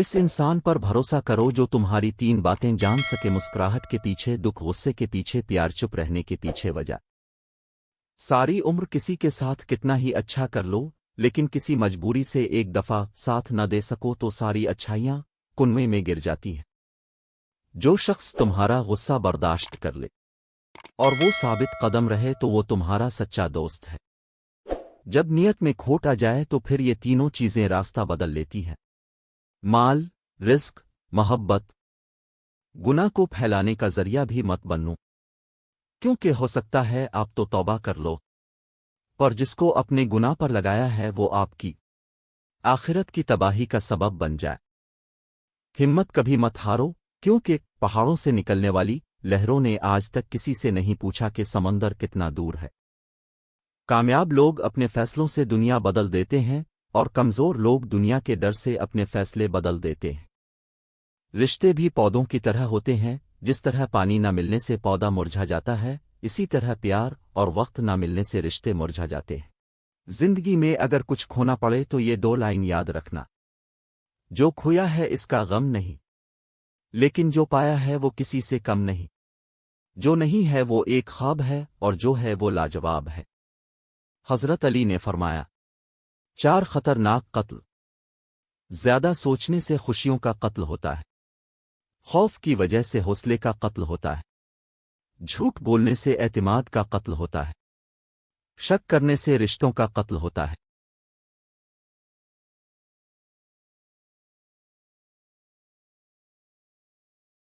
اس انسان پر بھروسہ کرو جو تمہاری 3 باتیں جان سکے: مسکراہٹ کے پیچھے دکھ، غصے کے پیچھے پیار، چپ رہنے کے پیچھے وجہ۔ ساری عمر کسی کے ساتھ کتنا ہی اچھا کر لو، لیکن کسی مجبوری سے ایک دفعہ ساتھ نہ دے سکو تو ساری اچھائیاں کنویں میں گر جاتی ہیں۔ جو شخص تمہارا غصہ برداشت کر لے اور وہ ثابت قدم رہے تو وہ تمہارا سچا دوست ہے۔ جب نیت میں کھوٹ آ جائے تو پھر یہ تینوں چیزیں راستہ بدل لیتی ہیں: مال، رزق، محبت۔ گناہ کو پھیلانے کا ذریعہ بھی مت بنو، کیونکہ ہو سکتا ہے آپ تو توبہ کر لو، پر جس کو اپنے گناہ پر لگایا ہے وہ آپ کی آخرت کی تباہی کا سبب بن جائے۔ ہمت کبھی مت ہارو، کیونکہ پہاڑوں سے نکلنے والی لہروں نے آج تک کسی سے نہیں پوچھا کہ سمندر کتنا دور ہے۔ کامیاب لوگ اپنے فیصلوں سے دنیا بدل دیتے ہیں، اور کمزور لوگ دنیا کے ڈر سے اپنے فیصلے بدل دیتے ہیں۔ رشتے بھی پودوں کی طرح ہوتے ہیں، جس طرح پانی نہ ملنے سے پودا مرجھا جاتا ہے، اسی طرح پیار اور وقت نہ ملنے سے رشتے مرجھا جاتے ہیں۔ زندگی میں اگر کچھ کھونا پڑے تو یہ 2 لائن یاد رکھنا: جو کھویا ہے اس کا غم نہیں، لیکن جو پایا ہے وہ کسی سے کم نہیں۔ جو نہیں ہے وہ ایک خواب ہے، اور جو ہے وہ لاجواب ہے۔ حضرت علی نے فرمایا: 4 خطرناک قتل زیادہ سوچنے سے خوشیوں کا قتل ہوتا ہے، خوف کی وجہ سے حوصلے کا قتل ہوتا ہے، جھوٹ بولنے سے اعتماد کا قتل ہوتا ہے، شک کرنے سے رشتوں کا قتل ہوتا ہے۔